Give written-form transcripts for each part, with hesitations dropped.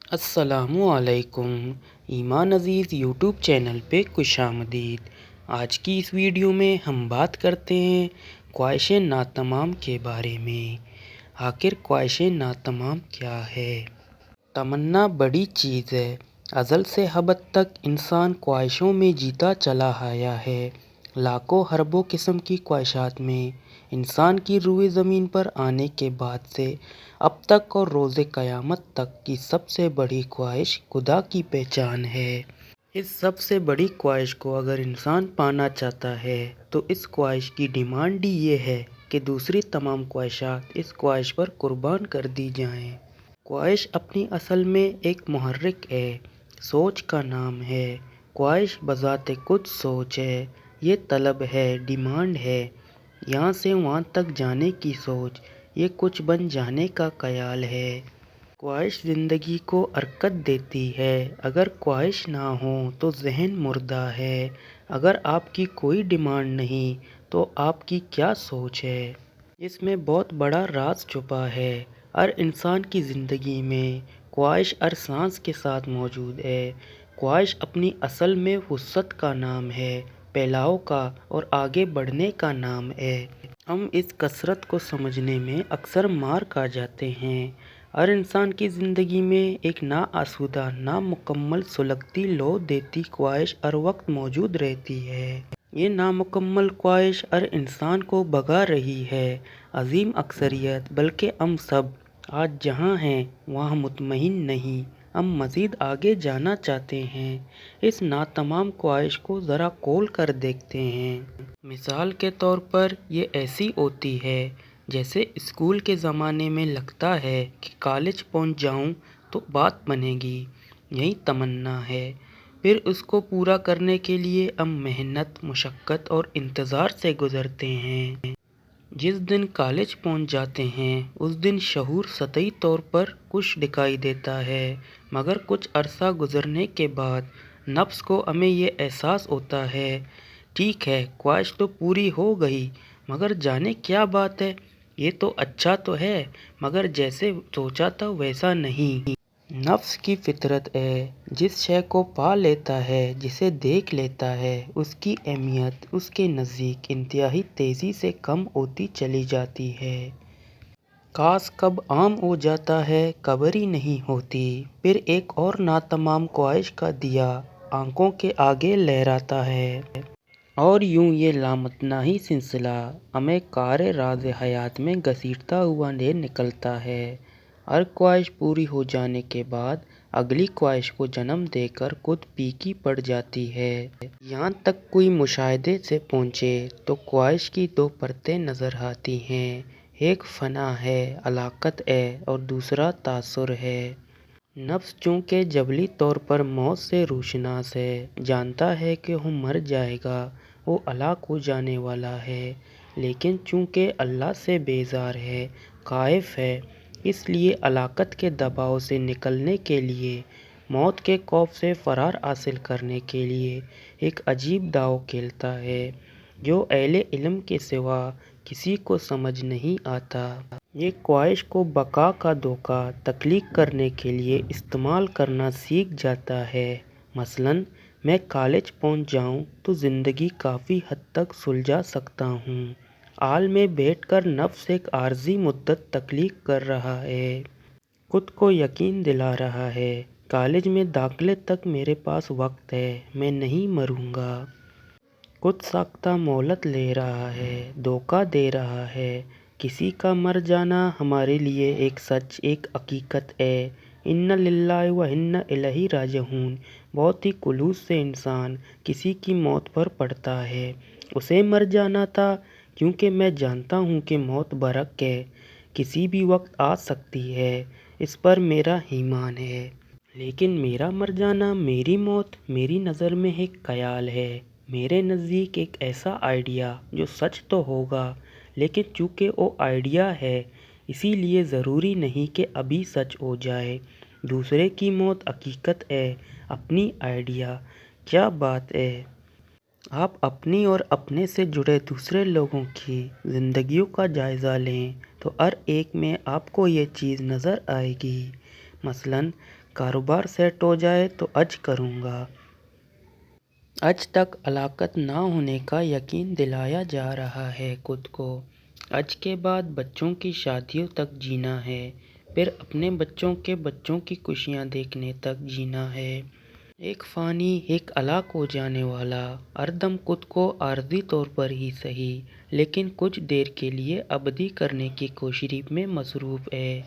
السلام علیکم۔ ایمان عزیز یوٹیوب چینل پہ خوش آمدید۔ آج کی اس ویڈیو میں ہم بات کرتے ہیں خواہشیں ناتمام کے بارے میں۔ آخر خواہشیں ناتمام کیا ہے؟ تمنا بڑی چیز ہے۔ ازل سے ابد تک انسان خواہشوں میں جیتا چلا آیا ہے۔ لاکھوں اربوں قسم کی خواہشات میں انسان کی روئے زمین پر آنے کے بعد سے اب تک اور روز قیامت تک کی سب سے بڑی خواہش خدا کی پہچان ہے۔ اس سب سے بڑی خواہش کو اگر انسان پانا چاہتا ہے تو اس خواہش کی ڈیمانڈ ہی یہ ہے کہ دوسری تمام خواہشات اس خواہش پر قربان کر دی جائیں۔ خواہش اپنی اصل میں ایک محرک ہے، سوچ کا نام ہے۔ خواہش بذات خود سوچ ہے، یہ طلب ہے، ڈیمانڈ ہے، یہاں سے وہاں تک جانے کی سوچ، یہ کچھ بن جانے کا خیال ہے۔ خواہش زندگی کو حرکت دیتی ہے۔ اگر خواہش نہ ہو تو ذہن مردہ ہے۔ اگر آپ کی کوئی ڈیمانڈ نہیں تو آپ کی کیا سوچ ہے؟ اس میں بہت بڑا راز چھپا ہے۔ ہر انسان کی زندگی میں خواہش ہر سانس کے ساتھ موجود ہے۔ خواہش اپنی اصل میں وسعت کا نام ہے، پھیلاؤ کا اور آگے بڑھنے کا نام ہے۔ ہم اس کثرت کو سمجھنے میں اکثر مار کھا جاتے ہیں۔ ہر انسان کی زندگی میں ایک ناآسودہ، نامکمل سلگتی لو دیتی خواہش ہر وقت موجود رہتی ہے۔ یہ نامکمل خواہش ہر انسان کو بھگا رہی ہے۔ عظیم اکثریت بلکہ ہم سب آج جہاں ہیں وہاں مطمئن نہیں، ہم مزید آگے جانا چاہتے ہیں۔ اس ناتمام خواہش کو ذرا کھول کر دیکھتے ہیں۔ مثال کے طور پر یہ ایسی ہوتی ہے جیسے اسکول کے زمانے میں لگتا ہے کہ کالج پہنچ جاؤں تو بات بنے گی، یہی تمنا ہے۔ پھر اس کو پورا کرنے کے لیے ہم محنت، مشقت اور انتظار سے گزرتے ہیں۔ جس دن کالج پہنچ جاتے ہیں اس دن شعور سطحی طور پر خوش دکھائی دیتا ہے، مگر کچھ عرصہ گزرنے کے بعد نفس کو ہمیں یہ احساس ہوتا ہے، ٹھیک ہے خواہش تو پوری ہو گئی، مگر جانے کیا بات ہے، یہ تو اچھا تو ہے مگر جیسے سوچا تھا ویسا نہیں۔ نفس کی فطرت ہے، جس شے کو پا لیتا ہے، جسے دیکھ لیتا ہے، اس کی اہمیت اس کے نزدیک انتہائی تیزی سے کم ہوتی چلی جاتی ہے۔ کاش کب عام ہو جاتا ہے، خبر ہی نہیں ہوتی۔ پھر ایک اور ناتمام خواہش کا دیا آنکھوں کے آگے لہراتا ہے، اور یوں یہ لامتناہی سلسلہ ہمیں کار راز حیات میں گھسیٹتا ہوا نکلتا ہے۔ ہر خواہش پوری ہو جانے کے بعد اگلی خواہش کو جنم دے کر خود پھیکی پڑ جاتی ہے۔ یہاں تک کوئی مشاہدے سے پہنچے تو خواہش کی دو پرتیں نظر آتی ہیں، ایک فنا ہے، ہلاکت ہے، اور دوسرا تاثر ہے۔ نفس چونکہ جبلی طور پر موت سے روشناس ہے، جانتا ہے کہ وہ مر جائے گا، وہ ہلاک ہو جانے والا ہے، لیکن چونکہ اللہ سے بیزار ہے، خائف ہے، اس لیے ہلاکت کے دباؤ سے نکلنے کے لیے، موت کے خوف سے فرار حاصل کرنے کے لیے ایک عجیب داؤ کھیلتا ہے جو اہل علم کے سوا کسی کو سمجھ نہیں آتا۔ یہ خواہش کو بقا کا دھوکہ تخلیق کرنے کے لیے استعمال کرنا سیکھ جاتا ہے۔ مثلاً میں کالج پہنچ جاؤں تو زندگی کافی حد تک سلجھا سکتا ہوں۔ حال میں بیٹھ کر نفس ایک عارضی مدت تخلیق کر رہا ہے، خود کو یقین دلا رہا ہے، کالج میں داخلے تک میرے پاس وقت ہے، میں نہیں مروں گا۔ خود ساختہ مہلت لے رہا ہے، دھوکہ دے رہا ہے۔ کسی کا مر جانا ہمارے لیے ایک سچ، ایک حقیقت ہے۔ اِنَّ لِلَّهِ وَإِنَّا إِلَيْهِ رَاجِعُونَ۔ بہت ہی خلوص سے انسان کسی کی موت پر پڑتا ہے۔ اسے مر جانا تھا کیونکہ میں جانتا ہوں کہ موت برحق ہے، کسی بھی وقت آ سکتی ہے، اس پر میرا ایمان ہے۔ لیکن میرا مر جانا، میری موت میری نظر میں ایک خیال ہے، میرے نزدیک ایک ایسا آئیڈیا جو سچ تو ہوگا، لیکن چونکہ وہ آئیڈیا ہے اسی لیے ضروری نہیں کہ ابھی سچ ہو جائے۔ دوسرے کی موت حقیقت ہے، اپنی آئیڈیا، کیا بات ہے! آپ اپنی اور اپنے سے جڑے دوسرے لوگوں کی زندگیوں کا جائزہ لیں تو ہر ایک میں آپ کو یہ چیز نظر آئے گی۔ مثلاً کاروبار سیٹ ہو جائے تو حج کروں گا۔ حج تک ہلاکت نہ ہونے کا یقین دلایا جا رہا ہے خود کو۔ حج کے بعد بچوں کی شادیوں تک جینا ہے، پھر اپنے بچوں کے بچوں کی خوشیاں دیکھنے تک جینا ہے۔ ایک فانی، ایک ہلاک ہو جانے والا، ہر دم خود کو عارضی طور پر ہی صحیح لیکن کچھ دیر کے لیے ابدی کرنے کی کوشش میں مصروف ہے،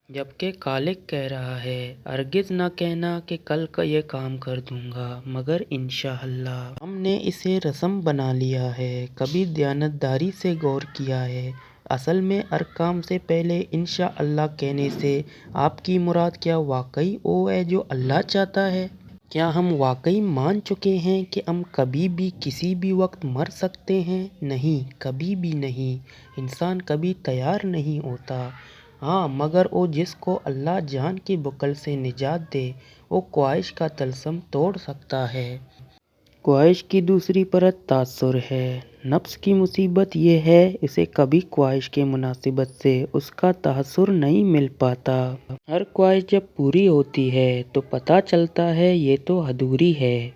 جبکہ خالق کہہ رہا ہے ہرگز نہ کہنا کہ کل کا یہ کام کر دوں گا مگر انشاءاللہ۔ ہم نے اسے رسم بنا لیا ہے، کبھی دیانتداری سے غور کیا ہے؟ اصل میں ہر کام سے پہلے انشاءاللہ کہنے سے آپ کی مراد کیا واقعی وہ ہے جو اللہ چاہتا ہے؟ کیا ہم واقعی مان چکے ہیں کہ ہم کبھی بھی کسی بھی وقت مر سکتے ہیں؟ نہیں، کبھی بھی نہیں۔ انسان کبھی تیار نہیں ہوتا۔ ہاں، مگر وہ جس کو اللہ جان کی بخل سے نجات دے، وہ خواہش کا طلسم توڑ سکتا ہے۔ خواہش کی دوسری پرت تاثر ہے۔ نفس کی مصیبت یہ ہے، اسے کبھی خواہش کے مناسبت سے اس کا تاثر نہیں مل پاتا۔ ہر خواہش جب پوری ہوتی ہے تو پتہ چلتا ہے یہ تو ادھوری ہے۔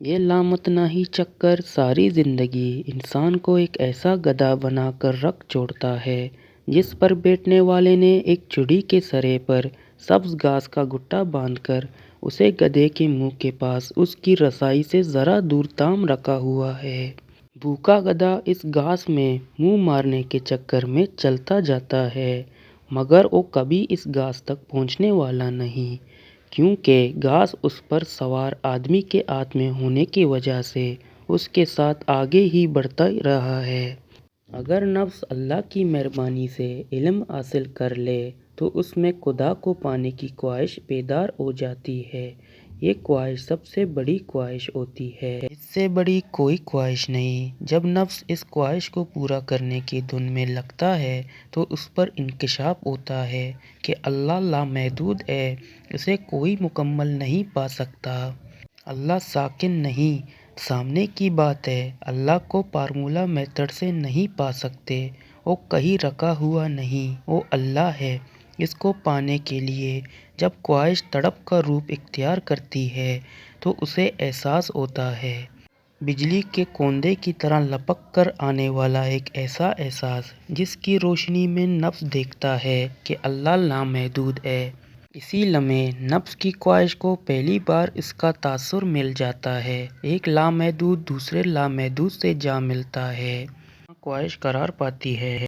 یہ لامتناہی چکر ساری زندگی انسان کو ایک ایسا گدھا بنا کر رکھ چھوڑتا ہے جس پر بیٹھنے والے نے ایک چڑی کے سرے پر سبز گھاس کا گٹا باندھ کر اسے گدھے کے منہ کے پاس اس کی رسائی سے ذرا دور تام رکھا ہوا ہے۔ بھوکا گدھا اس گھاس میں منہ مارنے کے چکر میں چلتا جاتا ہے، مگر وہ کبھی اس گھاس تک پہنچنے والا نہیں، کیونکہ گھاس اس پر سوار آدمی کے ہاتھ میں ہونے کی وجہ سے اس کے ساتھ آگے ہی بڑھتا رہا ہے۔ اگر نفس اللہ کی مہربانی سے علم حاصل کر لے تو اس میں خدا کو پانے کی خواہش بیدار ہو جاتی ہے۔ یہ خواہش سب سے بڑی خواہش ہوتی ہے، اس سے بڑی کوئی خواہش نہیں۔ جب نفس اس خواہش کو پورا کرنے کی دھن میں لگتا ہے تو اس پر انکشاف ہوتا ہے کہ اللہ لامحدود ہے، اسے کوئی مکمل نہیں پا سکتا۔ اللہ ساکن نہیں، سامنے کی بات ہے۔ اللہ کو فارمولہ میتھڈ سے نہیں پا سکتے، وہ کہیں رکھا ہوا نہیں، وہ اللہ ہے۔ اس کو پانے کے لیے جب خواہش تڑپ کا روپ اختیار کرتی ہے تو اسے احساس ہوتا ہے، بجلی کے کوندے کی طرح لپک کر آنے والا ایک ایسا احساس جس کی روشنی میں نفس دیکھتا ہے کہ اللہ لامحدود ہے۔ اسی لمحے نفس کی خواہش کو پہلی بار اس کا تاثر مل جاتا ہے، ایک لامحدود دوسرے لامحدود سے جا ملتا ہے، خواہش قرار پاتی ہے۔